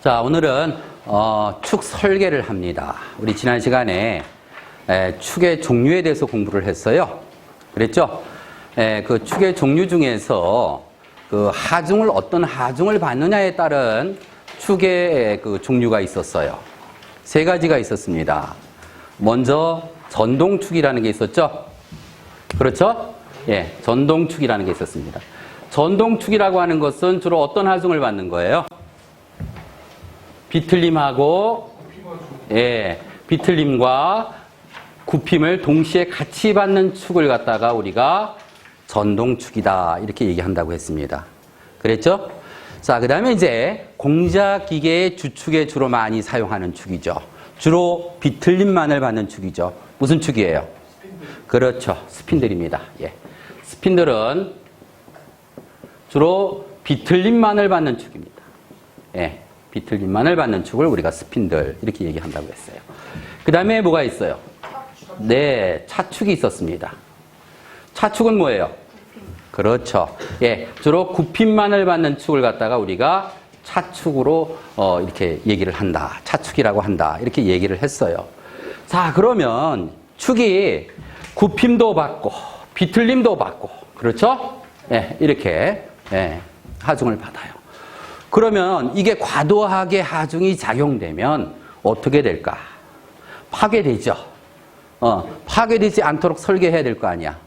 자, 오늘은 축 설계를 합니다. 우리 지난 시간에 축의 종류에 대해서 공부를 했어요. 그랬죠? 그 축의 종류 중에서 그 하중을 어떤 하중을 받느냐에 따른 축의 그 종류가 있었어요. 세 가지가 있었습니다. 먼저 전동축이라는 게 있었죠? 그렇죠? 예, 전동축이라는 게 있었습니다. 전동축이라고 하는 것은 주로 어떤 하중을 받는 거예요? 비틀림하고, 예, 비틀림과 굽힘을 동시에 같이 받는 축을 갖다가 우리가 전동축이다 이렇게 얘기한다고 했습니다. 그랬죠? 자, 그 다음에 이제 공자기계의 주축에 주로 많이 사용하는 축이죠. 주로 비틀림만을 받는 축이죠. 무슨 축이에요? 스핀들. 그렇죠. 스핀들입니다. 예. 스핀들은 주로 비틀림만을 받는 축입니다. 예. 비틀림만을 받는 축을 우리가 스핀들 이렇게 얘기한다고 했어요. 그 다음에 뭐가 있어요? 네, 차축이 있었습니다. 차축은 뭐예요? 그렇죠. 예, 주로 굽힘만을 받는 축을 갖다가 우리가 차축으로 이렇게 얘기를 한다. 차축이라고 한다. 이렇게 얘기를 했어요. 자, 그러면 축이 굽힘도 받고 비틀림도 받고 그렇죠? 예, 이렇게 하중을 받아요. 그러면 이게 과도하게 하중이 작용되면 어떻게 될까? 파괴되죠. 파괴되지 않도록 설계해야 될 거 아니야.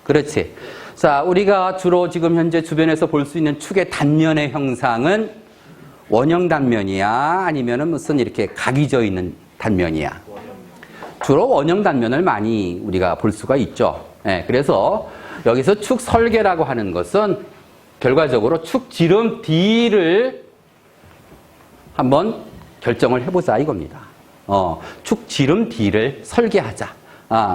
그렇지. 자, 우리가 주로 지금 현재 주변에서 볼 수 있는 축의 단면의 형상은 원형 단면이야? 아니면은 무슨 이렇게 각이 져 있는 단면이야? 주로 원형 단면을 많이 우리가 볼 수가 있죠. 네, 그래서 여기서 축 설계라고 하는 것은 결과적으로 축 지름 D를 한번 결정을 해보자 이겁니다. 축 지름 D를 설계하자.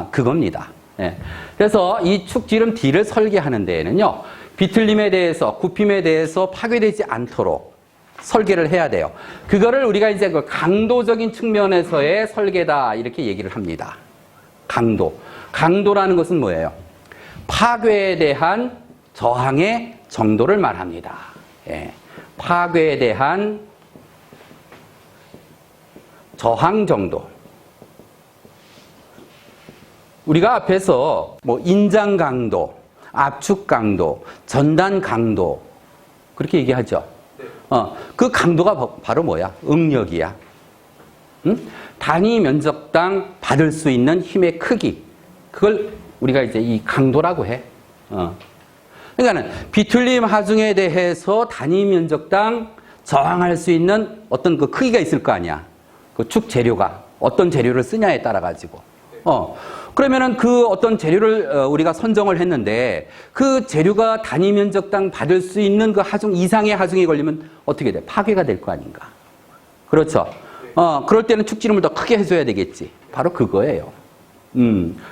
그겁니다. 예. 그래서 이 축 지름 D를 설계하는 데에는요, 비틀림에 대해서, 굽힘에 대해서 파괴되지 않도록 설계를 해야 돼요. 그거를 우리가 이제 그 강도적인 측면에서의 설계다, 이렇게 얘기를 합니다. 강도. 강도라는 것은 뭐예요? 파괴에 대한 저항의 정도를 말합니다. 예. 파괴에 대한 저항 정도. 우리가 앞에서 뭐 인장 강도, 압축 강도, 전단 강도 그렇게 얘기하죠. 그 강도가 바로 뭐야? 응력이야. 응? 단위 면적당 받을 수 있는 힘의 크기. 그걸 우리가 이제 이 강도라고 해. 그러니까는 비틀림 하중에 대해서 단위 면적당 저항할 수 있는 어떤 그 크기가 있을 거 아니야. 그 축 재료가 어떤 재료를 쓰냐에 따라 가지고. 그러면은 그 어떤 재료를 우리가 선정을 했는데 그 재료가 단위 면적당 받을 수 있는 그 하중 이상의 하중이 걸리면 어떻게 돼? 파괴가 될 거 아닌가. 그렇죠. 그럴 때는 축지름을 더 크게 해줘야 되겠지. 바로 그거예요.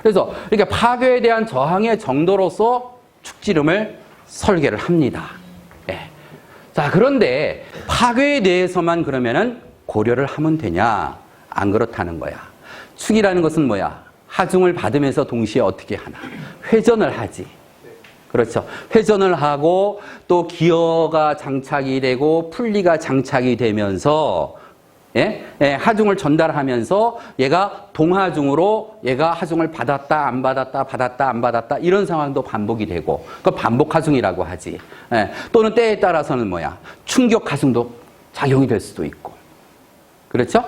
그래서 이렇게 파괴에 대한 저항의 정도로서 축지름을 설계를 합니다. 예. 자, 그런데 파괴에 대해서만 그러면은 고려를 하면 되냐? 안 그렇다는 거야. 축이라는 것은 뭐야? 하중을 받으면서 동시에 어떻게 하나? 회전을 하지. 그렇죠. 회전을 하고 또 기어가 장착이 되고 풀리가 장착이 되면서 하중을 전달하면서 얘가 동하중으로 얘가 하중을 받았다 안 받았다 받았다 안 받았다 이런 상황도 반복이 되고 그 반복 하중이라고 하지. 또는 때에 따라서는 뭐야? 충격 하중도 작용이 될 수도 있고. 그렇죠?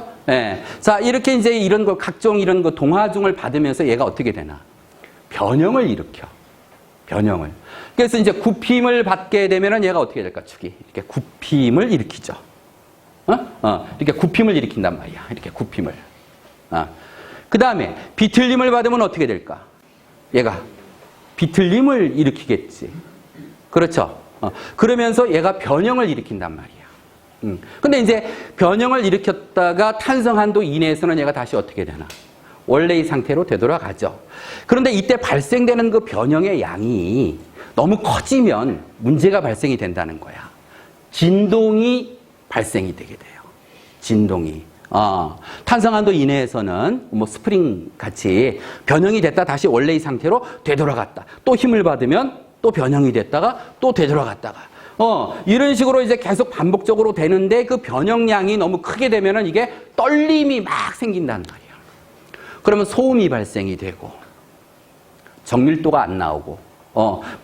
자, 이렇게 이제 이런 거 각종 이런 거 동하중을 받으면서 얘가 어떻게 되나? 변형을 일으켜. 변형을. 그래서 이제 굽힘을 받게 되면은 얘가 어떻게 될까? 축이 이렇게 굽힘을 일으키죠. 이렇게 굽힘을 일으킨단 말이야. 이렇게 굽힘을. 그 다음에 비틀림을 받으면 어떻게 될까? 얘가 비틀림을 일으키겠지. 그렇죠. 그러면서 얘가 변형을 일으킨단 말이야. 근데 이제 변형을 일으켰다가 탄성 한도 이내에서는 얘가 다시 어떻게 되나? 원래의 상태로 되돌아가죠. 그런데 이때 발생되는 그 변형의 양이 너무 커지면 문제가 발생이 된다는 거야. 진동이 발생이 되게 돼요. 진동이. 탄성 한도 이내에서는 뭐 스프링 같이 변형이 됐다 다시 원래의 상태로 되돌아갔다. 또 힘을 받으면 또 변형이 됐다가 또 되돌아갔다가 이런 식으로 이제 계속 반복적으로 되는데 그 변형량이 너무 크게 되면은 이게 떨림이 막 생긴단 말이에요. 그러면 소음이 발생이 되고, 정밀도가 안 나오고,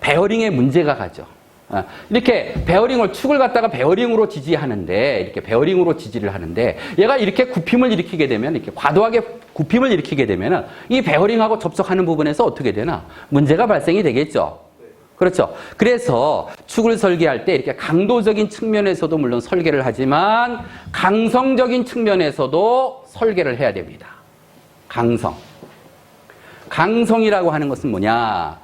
베어링에 문제가 가죠. 이렇게 베어링을, 축을 갖다가 베어링으로 지지하는데, 이렇게 베어링으로 지지를 하는데, 얘가 이렇게 굽힘을 일으키게 되면, 이렇게 과도하게 굽힘을 일으키게 되면은, 이 베어링하고 접촉하는 부분에서 어떻게 되나? 문제가 발생이 되겠죠. 그렇죠. 그래서 축을 설계할 때 이렇게 강도적인 측면에서도 물론 설계를 하지만, 강성적인 측면에서도 설계를 해야 됩니다. 강성. 강성이라고 하는 것은 뭐냐?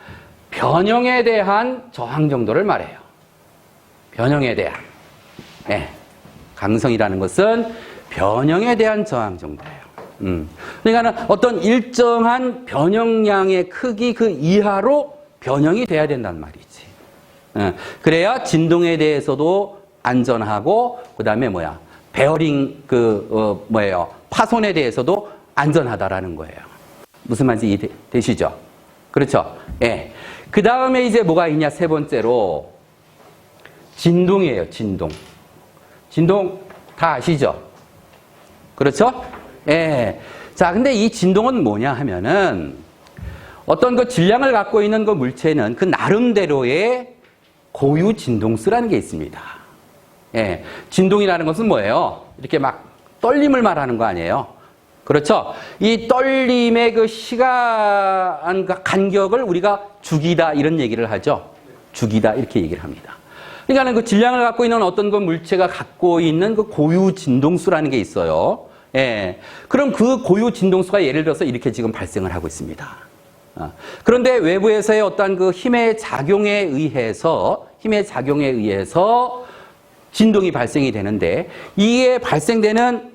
변형에 대한 저항 정도를 말해요. 변형에 대한. 네. 강성이라는 것은 변형에 대한 저항 정도예요. 그러니까 어떤 일정한 변형량의 크기 그 이하로 변형이 돼야 된단 말이지. 그래야 진동에 대해서도 안전하고, 그 다음에 뭐야? 베어링 파손에 대해서도 안전하다라는 거예요. 무슨 말인지 이해되시죠? 그렇죠? 예. 그 다음에 이제 뭐가 있냐? 세 번째로 진동이에요. 진동. 진동 다 아시죠? 그렇죠? 예. 자, 근데 이 진동은 뭐냐 하면은 어떤 그 질량을 갖고 있는 그 물체는 그 나름대로의 고유 진동수라는 게 있습니다. 예. 진동이라는 것은 뭐예요? 이렇게 막 떨림을 말하는 거 아니에요? 그렇죠? 이 떨림의 그 시간 간격을 우리가 주기다 이런 얘기를 하죠. 주기다 이렇게 얘기를 합니다. 그러니까 그 질량을 갖고 있는 어떤 그 물체가 갖고 있는 그 고유 진동수라는 게 있어요. 예. 그럼 그 고유 진동수가 예를 들어서 이렇게 지금 발생을 하고 있습니다. 그런데 외부에서의 어떤 그 힘의 작용에 의해서 진동이 발생이 되는데 이게 발생되는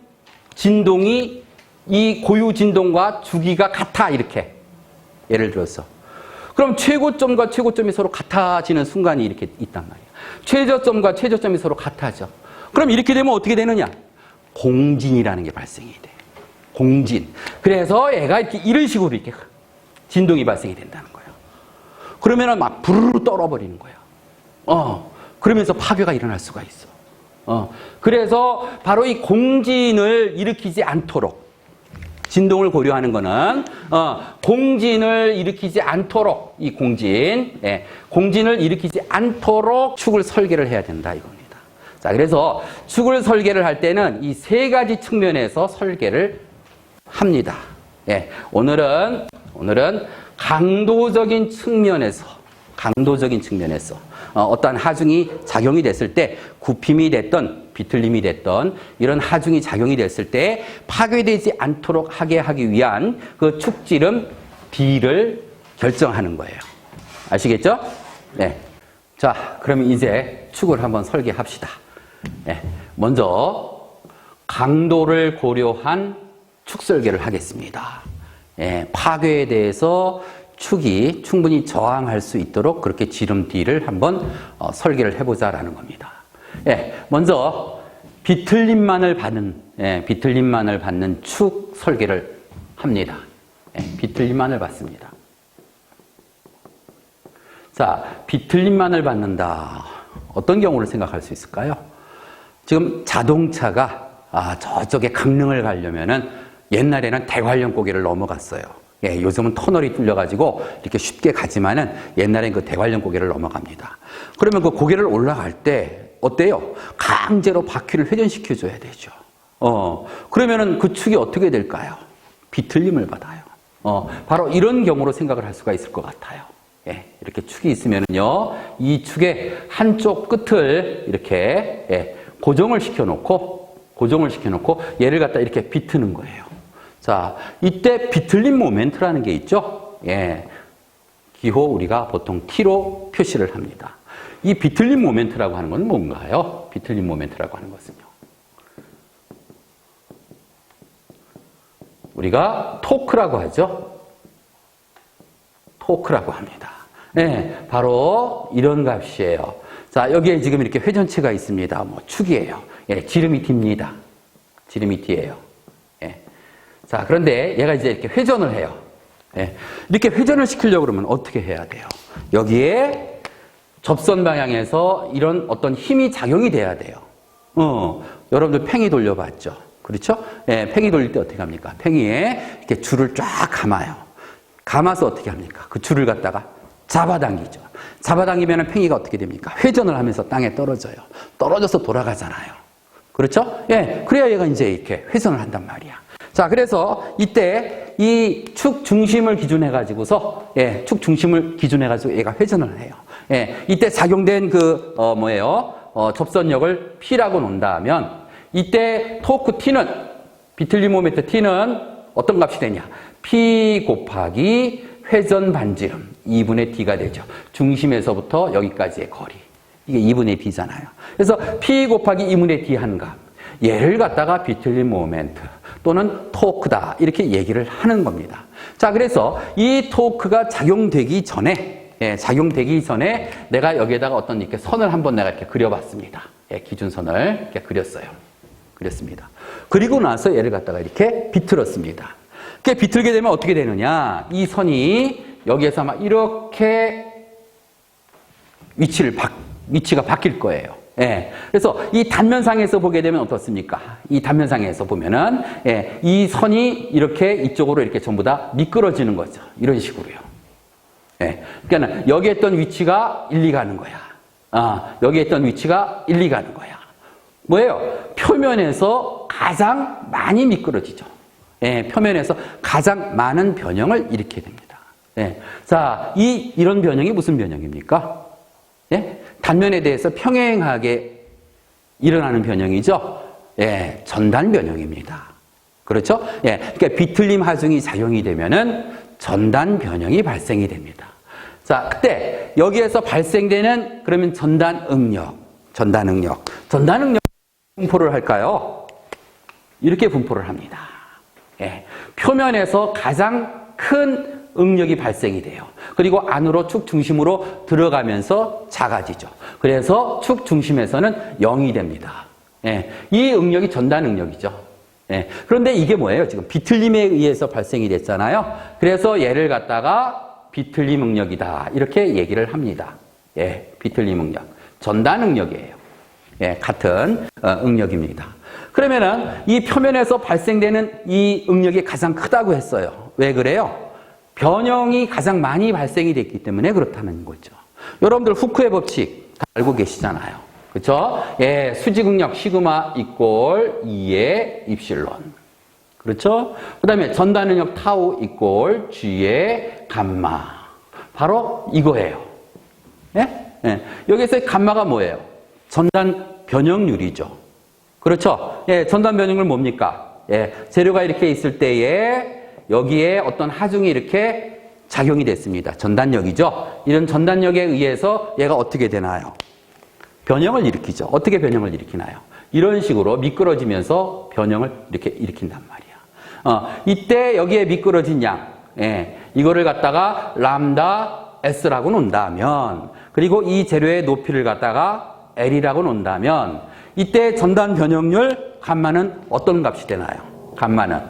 진동이 이 고유 진동과 주기가 같아 이렇게 예를 들어서 그럼 최고점과 최고점이 서로 같아지는 순간이 이렇게 있단 말이에요. 최저점과 최저점이 서로 같아져. 그럼 이렇게 되면 어떻게 되느냐? 공진이라는 게 발생이 돼. 공진. 그래서 얘가 이렇게 이런 식으로 이렇게 진동이 발생이 된다는 거예요. 그러면은 막 부르르 떨어버리는 거예요. 그러면서 파괴가 일어날 수가 있어. 그래서 바로 이 공진을 일으키지 않도록 진동을 고려하는 거는 공진을 일으키지 않도록 이 공진을 일으키지 않도록 축을 설계를 해야 된다 이겁니다. 자, 그래서 축을 설계를 할 때는 이 세 가지 측면에서 설계를 합니다. 예, 오늘은 강도적인 측면에서 어떠한 하중이 작용이 됐을 때 굽힘이 됐던 비틀림이 됐던 이런 하중이 작용이 됐을 때 파괴되지 않도록 하게 하기 위한 그 축지름 D를 결정하는 거예요. 아시겠죠? 네. 자, 그러면 이제 축을 한번 설계합시다. 네. 먼저 강도를 고려한 축 설계를 하겠습니다. 네. 파괴에 대해서 축이 충분히 저항할 수 있도록 그렇게 지름 D를 한번 설계를 해보자라는 겁니다. 예, 먼저 비틀림만을 받는 축 설계를 합니다. 예, 비틀림만을 받습니다. 자, 비틀림만을 받는다. 어떤 경우를 생각할 수 있을까요? 지금 자동차가 저쪽에 강릉을 가려면은 옛날에는 대관령 고개를 넘어갔어요. 예, 요즘은 터널이 뚫려가지고 이렇게 쉽게 가지만은 옛날엔 그 대관령 고개를 넘어갑니다. 그러면 그 고개를 올라갈 때 어때요? 강제로 바퀴를 회전시켜줘야 되죠. 그러면은 그 축이 어떻게 될까요? 비틀림을 받아요. 바로 이런 경우로 생각을 할 수가 있을 것 같아요. 예, 이렇게 축이 있으면은요, 이 축의 한쪽 끝을 이렇게 고정을 시켜놓고 얘를 갖다 이렇게 비트는 거예요. 자, 이때 비틀림 모멘트라는 게 있죠. 예, 기호 우리가 보통 T로 표시를 합니다. 이 비틀림 모멘트라고 하는 건 뭔가요? 비틀림 모멘트라고 하는 것은요. 우리가 토크라고 하죠. 토크라고 합니다. 네, 바로 이런 값이에요. 자, 여기에 지금 이렇게 회전체가 있습니다. 뭐 축이에요. 예, 지름이 D입니다. 지름이 D예요. 예. 자, 그런데 얘가 이제 이렇게 회전을 해요. 예. 이렇게 회전을 시키려고 그러면 어떻게 해야 돼요? 여기에 접선 방향에서 이런 어떤 힘이 작용이 돼야 돼요. 여러분들 팽이 돌려봤죠? 그렇죠? 예, 팽이 돌릴 때 어떻게 합니까? 팽이에 이렇게 줄을 쫙 감아요. 감아서 어떻게 합니까? 그 줄을 갖다가 잡아당기죠. 잡아당기면 팽이가 어떻게 됩니까? 회전을 하면서 땅에 떨어져요. 떨어져서 돌아가잖아요. 그렇죠? 예, 그래야 얘가 이제 이렇게 회전을 한단 말이야. 자, 그래서 이때 이 축 중심을 기준해가지고서, 예, 축 중심을 기준해가지고 얘가 회전을 해요. 예, 이때 작용된 접선력을 P라고 논다면, 이때 토크 T는, 비틀림 모멘트 T는 어떤 값이 되냐? P 곱하기 회전 반지름 2분의 D가 되죠. 중심에서부터 여기까지의 거리. 이게 2분의 D잖아요. 그래서 P 곱하기 2분의 D 한 값. 얘를 갖다가 비틀림 모멘트 또는 토크다. 이렇게 얘기를 하는 겁니다. 자, 그래서 이 토크가 작용되기 전에, 내가 여기에다가 어떤 이렇게 선을 한번 내가 이렇게 그려봤습니다. 예, 기준선을 이렇게 그렸습니다. 그리고 나서 얘를 갖다가 이렇게 비틀었습니다. 이렇게 비틀게 되면 어떻게 되느냐? 이 선이 여기에서 아마 이렇게 위치가 바뀔 거예요. 예. 그래서 이 단면상에서 보게 되면 어떻습니까? 이 단면상에서 보면은, 예, 이 선이 이렇게 이쪽으로 이렇게 전부 다 미끄러지는 거죠. 이런 식으로요. 예. 그러니까 여기에 있던 위치가 1, 2 가는 거야. 여기에 있던 위치가 1, 2 가는 거야. 뭐예요? 표면에서 가장 많이 미끄러지죠. 예, 표면에서 가장 많은 변형을 일으키게 됩니다. 예. 자, 이런 변형이 무슨 변형입니까? 예? 단면에 대해서 평행하게 일어나는 변형이죠. 예, 전단 변형입니다. 그렇죠? 예, 그러니까 비틀림 하중이 작용이 되면은 전단 변형이 발생이 됩니다. 자, 그때 여기에서 발생되는 그러면 전단 응력 분포를 할까요? 이렇게 분포를 합니다. 예, 표면에서 가장 큰 응력이 발생이 돼요. 그리고 안으로 축 중심으로 들어가면서 작아지죠. 그래서 축 중심에서는 0이 됩니다. 예, 이 응력이 전단 응력이죠. 예, 그런데 이게 뭐예요? 지금 비틀림에 의해서 발생이 됐잖아요. 그래서 얘를 갖다가 비틀림 응력이다. 이렇게 얘기를 합니다. 예, 비틀림 응력. 전단 응력이에요. 예, 같은 응력입니다. 그러면은 이 표면에서 발생되는 이 응력이 가장 크다고 했어요. 왜 그래요? 변형이 가장 많이 발생이 됐기 때문에 그렇다는 거죠. 여러분들 후크의 법칙 다 알고 계시잖아요. 그렇죠? 예, 수직응력 시그마 이꼴 2의 입실론. 그렇죠? 그 다음에 전단응력 타우 이꼴 G의 감마. 바로 이거예요. 예? 예. 여기서 감마가 뭐예요? 전단 변형률이죠. 그렇죠? 예, 전단 변형률 뭡니까? 예, 재료가 이렇게 있을 때에 여기에 어떤 하중이 이렇게 작용이 됐습니다. 전단력이죠. 이런 전단력에 의해서 얘가 어떻게 되나요? 변형을 일으키죠. 어떻게 변형을 일으키나요? 이런 식으로 미끄러지면서 변형을 이렇게 일으킨단 말이야. 이때 여기에 미끄러진 양, 예, 이거를 갖다가 람다 S라고 논다면, 그리고 이 재료의 높이를 갖다가 L이라고 논다면, 이때 전단 변형률 감마는 어떤 값이 되나요? 감마는,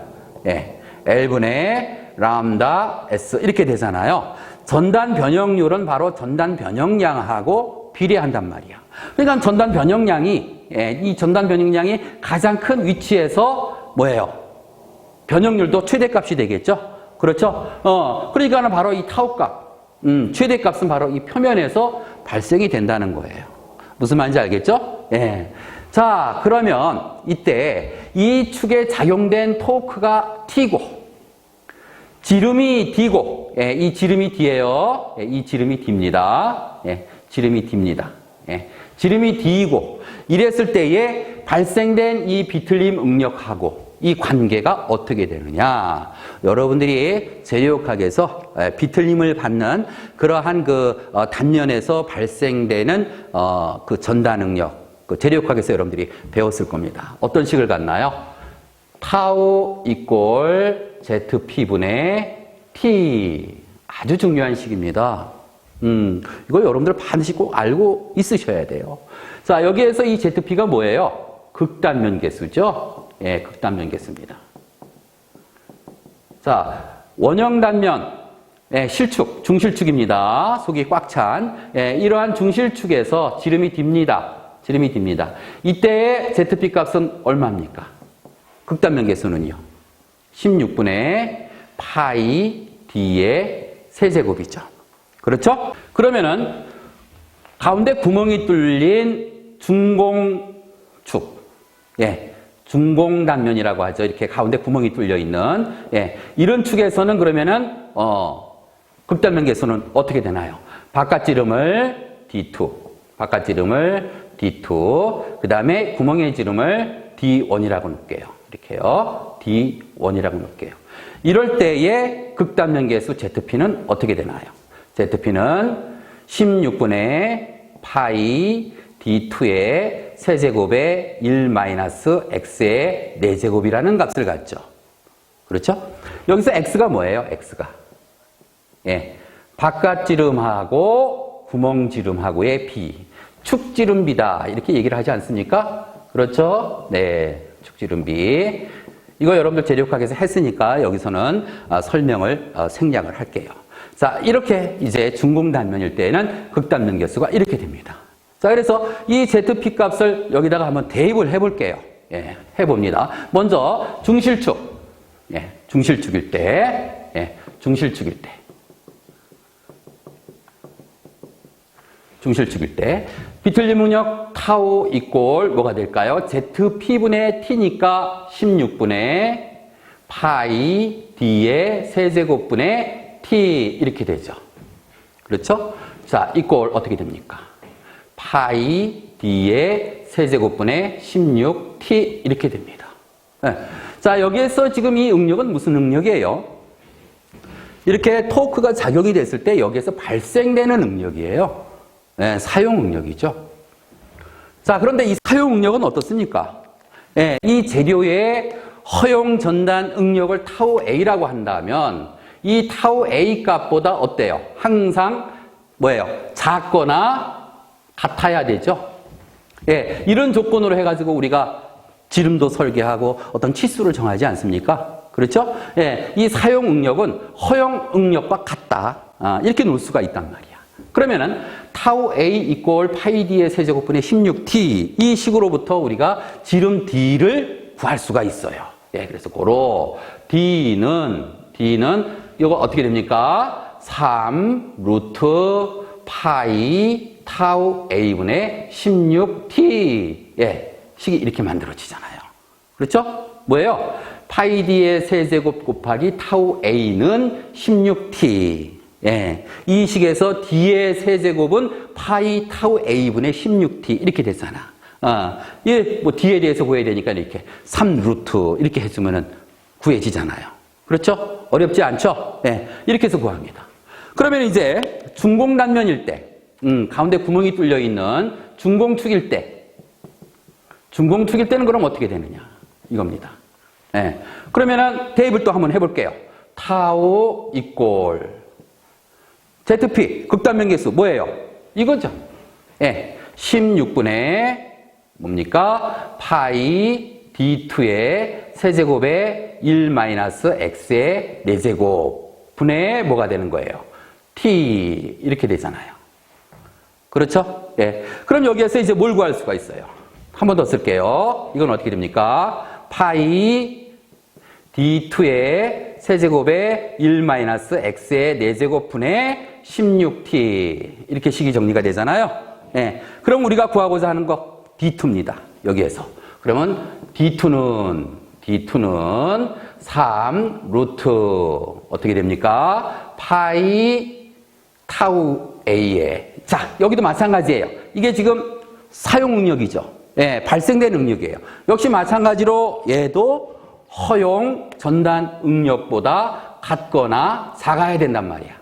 예, L분의 람다 S 이렇게 되잖아요. 전단 변형률은 바로 전단 변형량하고 비례한단 말이야. 그러니까 전단 변형량이, 이 전단 변형량이 가장 큰 위치에서 뭐예요? 변형률도 최대값이 되겠죠? 그렇죠? 그러니까 바로 이 타우값, 최대값은 바로 이 표면에서 발생이 된다는 거예요. 무슨 말인지 알겠죠? 예. 자, 그러면 이때 이 축에 작용된 토크가 T고, 지름이 D고, 예, 이 지름이 D예요. 예, 이 지름이 D입니다. 예, 지름이 D입니다. 예, 지름이 D이고, 이랬을 때에 발생된 이 비틀림 응력하고 이 관계가 어떻게 되느냐. 여러분들이 재료역학에서 비틀림을 받는 그러한 그 단면에서 발생되는 그 전단 응력, 그 재료역학에서 여러분들이 배웠을 겁니다. 어떤 식을 갖나요? 타우 이꼴 ZP분의 T. 아주 중요한 식입니다. 이거 여러분들 반드시 꼭 알고 있으셔야 돼요. 자, 여기에서 이 ZP가 뭐예요? 극단면 개수죠? 예, 극단면 개수입니다. 자, 원형 단면, 예, 실축, 중실축입니다. 속이 꽉 찬. 예, 이러한 중실축에서 지름이 딥니다. 지름이 딥니다. 이때의 ZP 값은 얼마입니까? 극단면 계수는요. 16분의 파이 D의 세제곱이죠. 그렇죠? 그러면은 가운데 구멍이 뚫린 중공축. 예. 중공단면이라고 하죠. 이렇게 가운데 구멍이 뚫려 있는. 예. 이런 축에서는 그러면은, 극단면 계수는 어떻게 되나요? 바깥지름을 D2. 바깥지름을 D2. 그 다음에 구멍의 지름을 D1이라고 놓을게요. 이렇게요. D1이라고 놓을게요. 이럴 때의 극단면 계수 ZP는 어떻게 되나요? ZP는 16분의 파이 D2의 세제곱에 1-x의 4제곱이라는 값을 갖죠. 그렇죠? 여기서 x가 뭐예요? x가. 예. 바깥지름하고 구멍지름하고의 비. 축지름비다. 이렇게 얘기를 하지 않습니까? 그렇죠? 네. 축지름비. 이거 여러분들 재료학에서 했으니까 여기서는 설명을 생략을 할게요. 자, 이렇게 이제 중공단면일 때에는 극단면 계수가 이렇게 됩니다. 자, 그래서 이 ZP 값을 여기다가 한번 대입을 해볼게요. 예, 해봅니다. 먼저 중실축. 예, 중실축일 때. 예, 중실축일 때. 중실축일 때. 비틀림 응력 타우 이꼴 뭐가 될까요? ZP분의 T니까 16분의 파이 D의 세제곱분의 T 이렇게 되죠. 그렇죠? 자, 이꼴 어떻게 됩니까? 파이 D의 세제곱분의 16T 이렇게 됩니다. 네. 자, 여기에서 지금 이 응력은 무슨 응력이에요? 이렇게 토크가 작용이 됐을 때 여기에서 발생되는 응력이에요. 네, 사용 응력이죠. 자, 그런데 이 사용 응력은 어떻습니까? 네, 이 재료의 허용 전단 응력을 타우 A라고 한다면 이 타우 A 값보다 어때요? 항상 뭐예요? 작거나 같아야 되죠. 예, 이런 조건으로 해가지고 우리가 지름도 설계하고 어떤 치수를 정하지 않습니까? 그렇죠? 예, 이 사용 응력은 허용 응력과 같다. 이렇게 놓을 수가 있단 말이야. 그러면은 타우 A 이꼴 파이 D의 세제곱분의 16T 이 식으로부터 우리가 지름 D를 구할 수가 있어요. 예, 그래서 고로 D는 이거 어떻게 됩니까? 3 루트 파이 타우 A분의 16T 예, 식이 이렇게 만들어지잖아요. 그렇죠? 뭐예요? 파이 D의 세제곱 곱하기 타우 A는 16T 예, 이 식에서 D의 세제곱은 파이 타우 A분의 16T 이렇게 됐잖아. 예, 뭐 D에 대해서 구해야 되니까 이렇게 3 루트 이렇게 해주면은 구해지잖아요. 그렇죠? 어렵지 않죠? 예, 이렇게 해서 구합니다. 그러면 이제 중공단면일 때, 가운데 구멍이 뚫려 있는 중공축일 때는 그럼 어떻게 되느냐? 이겁니다. 예, 그러면은 대입을 또 한번 해볼게요. 타우 이꼴 ZP 극단면 계수 뭐예요? 이거죠. 예, 16분의 뭡니까? 파이 D2의 세제곱에 1-x의 4제곱 분의 뭐가 되는 거예요? T 이렇게 되잖아요. 그렇죠? 예. 그럼 여기에서 이제 뭘 구할 수가 있어요? 한 번 더 쓸게요. 이건 어떻게 됩니까? 파이 D2의 세제곱에 1-x의 4제곱 분의 16t 이렇게 식이 정리가 되잖아요. 예. 그럼 우리가 구하고자 하는 거 D2입니다. 여기에서. 그러면 D2는 3 루트 어떻게 됩니까? 파이 타우 A에 자, 여기도 마찬가지예요. 이게 지금 사용 응력이죠. 예, 발생된 응력이에요. 역시 마찬가지로 얘도 허용 전단 응력보다 같거나 작아야 된단 말이야.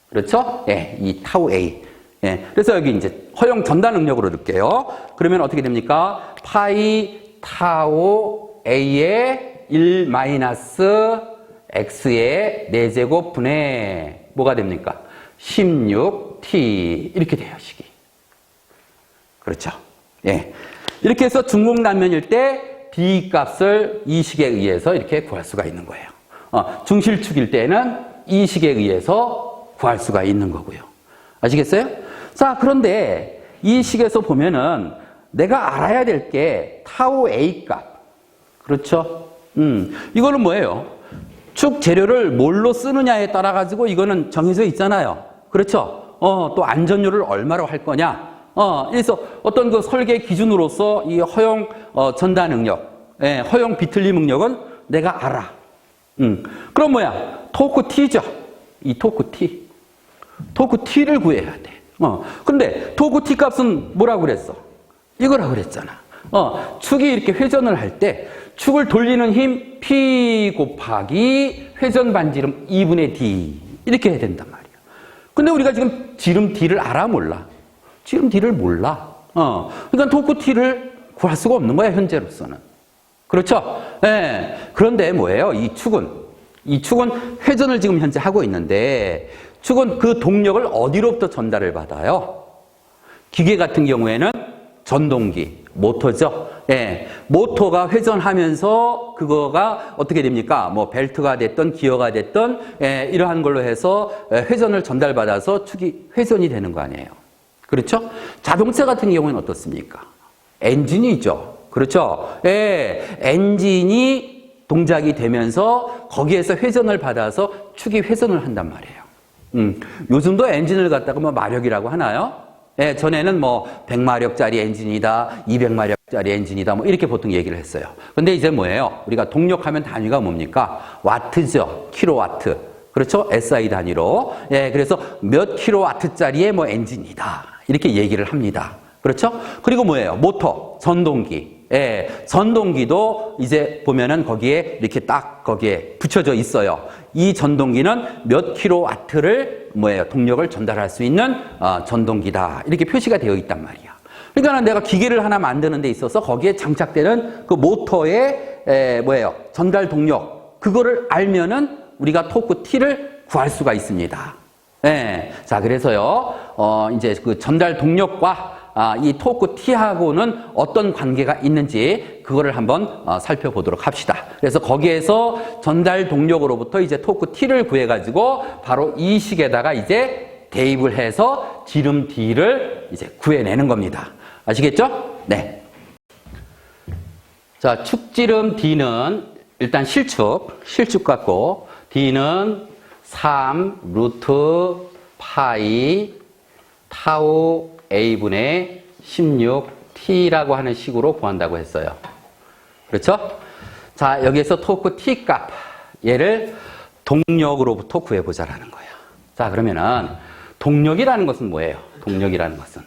그렇죠? 예, 이 타우 A. 예, 그래서 여기 이제 허용 전단 응력으로 넣을게요. 그러면 어떻게 됩니까? 파이 타우 A의 1-x의 4제곱 분의 뭐가 됩니까? 16t 이렇게 돼요, 식이. 그렇죠? 예. 이렇게 해서 중공단면일 때 D 값을 이 식에 의해서 이렇게 구할 수가 있는 거예요. 중실축일 때는 이 식에 의해서 구할 수가 있는 거고요. 아시겠어요? 자, 그런데 이 식에서 보면은 내가 알아야 될 게 타우 A 값. 그렇죠? 이거는 뭐예요? 축 재료를 뭘로 쓰느냐에 따라 가지고 이거는 정해져 있잖아요. 그렇죠? 또 안전율을 얼마로 할 거냐? 그래서 어떤 그 설계 기준으로서 이 허용 전달 능력, 허용 비틀림 능력은 내가 알아. 그럼 뭐야? 토크 T죠. 이 토크 T. 토크 T를 구해야 돼. 근데 토크 T 값은 뭐라고 그랬어? 이거라고 그랬잖아. 축이 이렇게 회전을 할 때 축을 돌리는 힘 P 곱하기 회전 반지름 2분의 D 이렇게 해야 된단 말이야. 근데 우리가 지금 지름 D를 알아 몰라? 지름 D를 몰라. 그러니까 토크 T를 구할 수가 없는 거야, 현재로서는. 그렇죠? 예. 그런데 뭐예요? 이 축은 회전을 지금 현재 하고 있는데 축은 그 동력을 어디로부터 전달을 받아요? 기계 같은 경우에는 전동기, 모터죠. 예. 모터가 회전하면서 그거가 어떻게 됩니까? 뭐 벨트가 됐든 기어가 됐든 이러한 걸로 해서 회전을 전달받아서 축이 회전이 되는 거 아니에요. 그렇죠? 자동차 같은 경우는 어떻습니까? 엔진이죠. 그렇죠? 예. 엔진이 동작이 되면서 거기에서 회전을 받아서 축이 회전을 한단 말이에요. 요즘도 엔진을 갖다가 뭐 마력이라고 하나요? 예, 전에는 뭐 100마력짜리 엔진이다, 200마력짜리 엔진이다, 뭐 이렇게 보통 얘기를 했어요. 근데 이제 뭐예요? 우리가 동력하면 단위가 뭡니까? 와트죠. 킬로와트. 그렇죠? SI 단위로. 예, 그래서 몇 킬로와트짜리의 뭐 엔진이다. 이렇게 얘기를 합니다. 그렇죠? 그리고 뭐예요? 모터, 전동기. 예, 전동기도 이제 보면은 거기에 이렇게 딱 거기에 붙여져 있어요. 이 전동기는 몇 킬로와트를 뭐예요? 동력을 전달할 수 있는 전동기다. 이렇게 표시가 되어 있단 말이야. 그러니까 내가 기계를 하나 만드는 데 있어서 거기에 장착되는 그 모터의 뭐예요? 전달 동력. 그거를 알면은 우리가 토크 T를 구할 수가 있습니다. 예. 자, 그래서요. 이제 그 전달 동력과 이 토크 T하고는 어떤 관계가 있는지 그거를 한번 살펴보도록 합시다. 그래서 거기에서 전달 동력으로부터 이제 토크 T를 구해가지고 바로 이 식에다가 이제 대입을 해서 지름 D를 이제 구해내는 겁니다. 아시겠죠? 네. 자, 축지름 D는 일단 실축 갖고 D는 3 루트 파이 타우 A분의 16T라고 하는 식으로 구한다고 했어요. 그렇죠? 자, 여기에서 토크 T 값, 얘를 동력으로부터 구해보자라는 거예요. 자, 그러면은 동력이라는 것은 뭐예요? 동력이라는 것은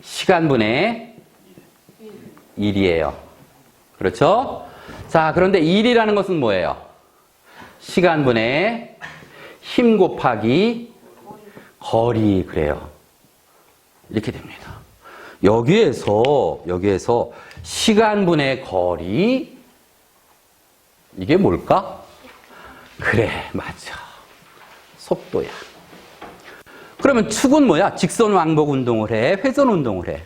시간분의 1이에요. 그렇죠? 자, 그런데 1이라는 것은 뭐예요? 시간분의 힘 곱하기 거리, 그래요. 이렇게 됩니다. 여기에서 시간분의 거리, 이게 뭘까? 그래, 맞아. 속도야. 그러면 축은 뭐야? 직선 왕복 운동을 해? 회전 운동을 해?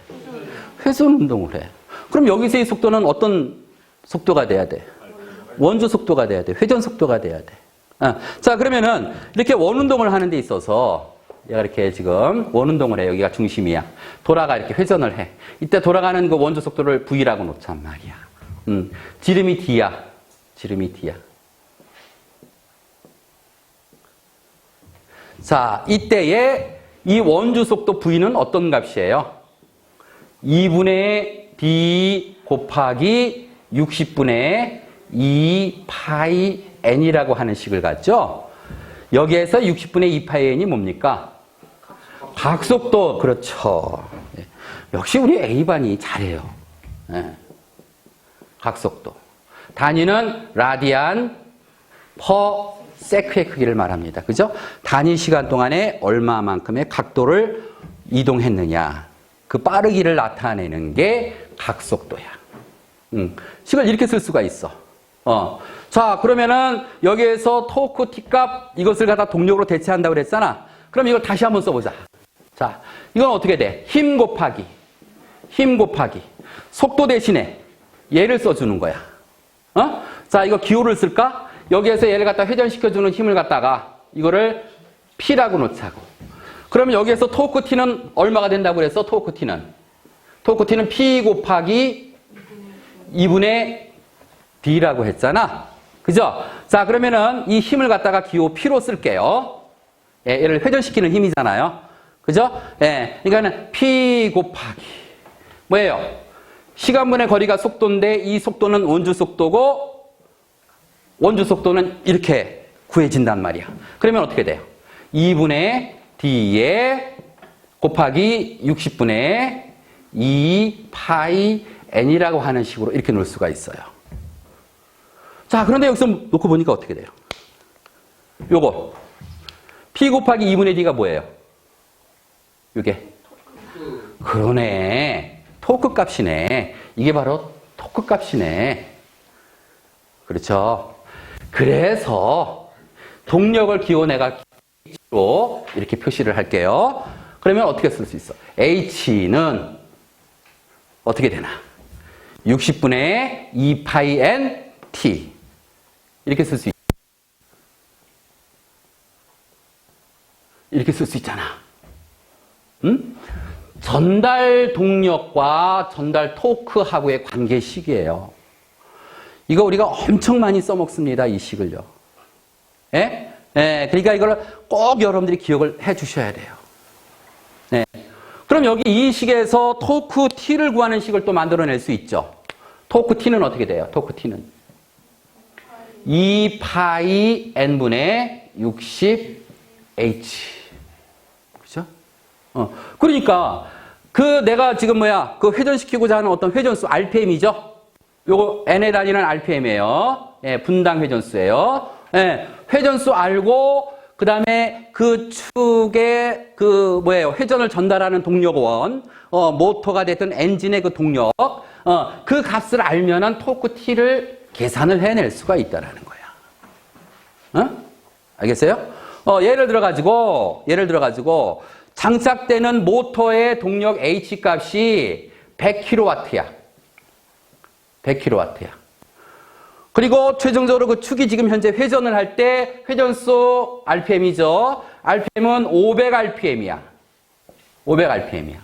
회전 운동을 해. 그럼 여기서의 속도는 어떤 속도가 돼야 돼? 원주 속도가 돼야 돼. 회전 속도가 돼야 돼. 자, 그러면은 이렇게 원운동을 하는 데 있어서 얘가 이렇게 지금 원운동을 해. 여기가 중심이야. 돌아가 이렇게 회전을 해. 이때 돌아가는 그 원주 속도를 V라고 놓잔 말이야. 지름이 D야. 지름이 D야. 자, 이때의 이 원주 속도 V는 어떤 값이에요? 2분의 D 곱하기 60분의 2 파이 N이라고 하는 식을 갖죠? 여기에서 60분의 2 파이 N이 뭡니까? 각속도. 그렇죠. 역시 우리 A반이 잘해요. 각속도. 단위는 라디안 퍼 세크의 크기를 말합니다. 그죠? 단위 시간 동안에 얼마만큼의 각도를 이동했느냐. 그 빠르기를 나타내는 게 각속도야. 식을 이렇게 쓸 수가 있어. 자, 그러면은 여기에서 토크 T 값 이것을 갖다 동력으로 대체한다고 그랬잖아. 그럼 이걸 다시 한번 써보자. 자, 이건 어떻게 돼? 힘 곱하기 속도 대신에 얘를 써주는 거야. 자, 이거 기호를 쓸까? 여기에서 얘를 갖다 회전시켜주는 힘을 갖다가 이거를 P라고 놓자고. 그러면 여기에서 토크 T는 얼마가 된다고 그랬어? 토크 T는 P 곱하기 2분의 D라고 했잖아. 그죠? 자, 그러면은 이 힘을 갖다가 기호 P로 쓸게요. 예, 얘를 회전시키는 힘이잖아요. 그죠? 예, 그러니까는 P 곱하기 뭐예요? 시간분의 거리가 속도인데 이 속도는 원주 속도고 원주 속도는 이렇게 구해진단 말이야. 그러면 어떻게 돼요? 2분의 D에 곱하기 60분의 2 파이 N이라고 하는 식으로 이렇게 놓을 수가 있어요. 자, 그런데 여기서 놓고 보니까 어떻게 돼요? 요거 P 곱하기 2분의 D가 뭐예요? 이게 그러네. 토크 값이네. 이게 바로 토크 값이네. 그렇죠. 그래서 동력을 기호 내가 H로 이렇게 표시를 할게요. 그러면 어떻게 쓸 수 있어? H는 어떻게 되나? 60분의 2파이 N T 이렇게 쓸 수 있 이렇게 쓸 수 있잖아. 응? 전달 동력과 전달 토크하고의 관계식이에요. 이거 우리가 엄청 많이 써먹습니다. 이 식을요. 예? 예, 그러니까 이걸 꼭 여러분들이 기억을 해 주셔야 돼요. 네. 그럼 여기 이 식에서 토크 T를 구하는 식을 또 만들어낼 수 있죠. 토크 T는 어떻게 돼요? 토크 T는 2파이 N분의 60H. 그죠? 그러니까 내가 지금 그 회전시키고자 하는 어떤 회전수 RPM이죠? 요거 N에 달리는 RPM이에요. 예, 분당 회전수예요. 예, 회전수 알고 그다음에 그 축에 회전을 전달하는 동력원, 모터가 됐든 엔진의 그 동력, 그 값을 알면은 토크 T를 계산을 해낼 수가 있다라는 거야. 알겠어요? 예를 들어 가지고 장착되는 모터의 동력 H 값이 100kW야. 100kW야. 그리고 최종적으로 그 축이 지금 현재 회전을 할 때 회전수 RPM이죠. RPM은 500rpm이야. 500rpm이야.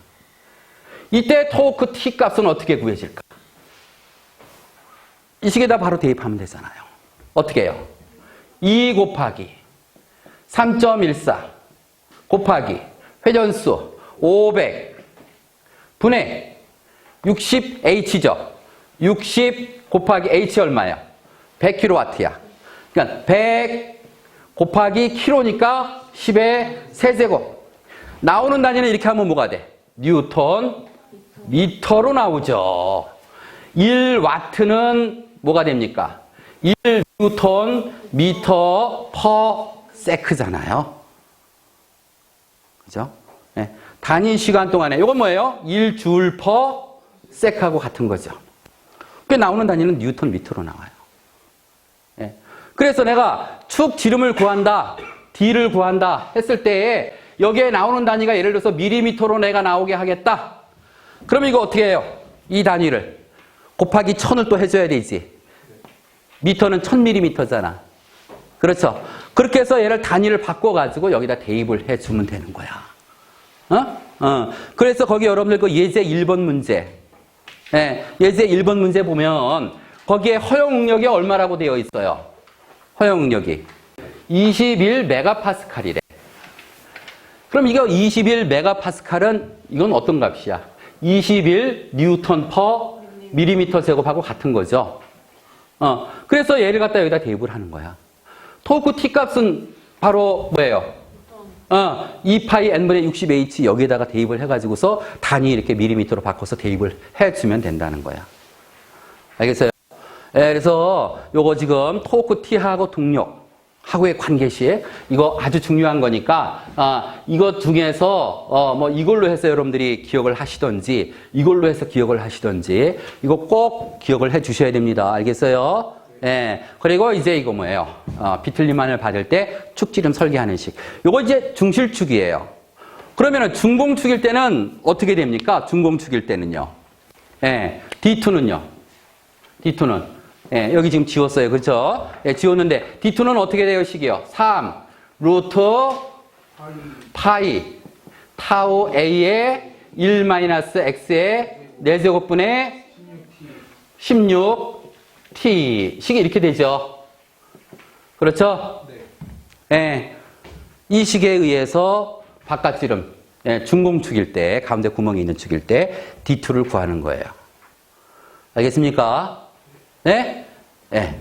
이때 토크 T 값은 어떻게 구해질까? 이 식에다 바로 대입하면 되잖아요. 어떻게 해요? 2 곱하기 3.14 곱하기 회전수 500 분의 60H죠. 60 곱하기 H 얼마야? 100kW야. 그러니까 100 곱하기 kg니까 10의 세제곱. 나오는 단위는 이렇게 하면 뭐가 돼? 뉴턴 미터로 나오죠. 1와트는 뭐가 됩니까? 1뉴턴 미터 퍼 세크잖아요. 그죠? 네. 단위 시간 동안에 이건 뭐예요? 1줄 퍼 세크하고 같은 거죠. 그 나오는 단위는 뉴턴 미터로 나와요. 네. 그래서 내가 축 지름을 구한다, D를 구한다 했을 때 여기에 나오는 단위가 예를 들어서 밀리미터로 내가 나오게 하겠다. 그러면 이거 어떻게 해요? 이 단위를 곱하기 1000을 또 해줘야 되지. 미터는 1000mm잖아. 그렇죠? 그렇게 해서 얘를 단위를 바꿔가지고 여기다 대입을 해주면 되는 거야. 그래서 거기 여러분들 그 예제 1번 문제. 네, 예제 1번 문제 보면 거기에 허용 응력이 얼마라고 되어 있어요? 허용 응력이 21메가파스칼이래. 그럼 이거 21메가파스칼은 이건 어떤 값이야? 21 뉴턴 퍼 밀리미터 제곱하고 같은 거죠. 그래서 얘를 갖다 여기다 대입을 하는 거야. 토크 T 값은 바로 뭐예요? 2파이 N분의 60H 여기에다가 대입을 해가지고서 단위 이렇게 밀리미터로 바꿔서 대입을 해주면 된다는 거야. 알겠어요? 네, 그래서 요거 지금 토크 T하고 동력하고의 관계시 이거 아주 중요한 거니까 이것 중에서 뭐 이걸로 해서 여러분들이 기억을 하시던지 이걸로 해서 기억을 하시던지 이거 꼭 기억을 해 주셔야 됩니다. 알겠어요? 네. 그리고 이제 이거 뭐예요? 비틀림만을 받을 때 축지름 설계하는 식. 요거 이제 중실축이에요. 그러면은 중공축일 때는 어떻게 됩니까? 중공축일 때는요. 예. D2는요. D2는 예, 여기 지금 지웠어요. 그렇죠? 예, 지웠는데 D2는 어떻게 돼요? 식이요. 3 루트 파이 타우 A의 1-x의 4제곱분의 16t 식이 이렇게 되죠. 그렇죠? 네. 예. 이 식에 의해서 바깥지름, 예, 중공축일 때, 가운데 구멍이 있는 축일 때 D2를 구하는 거예요. 알겠습니까? 네? 예.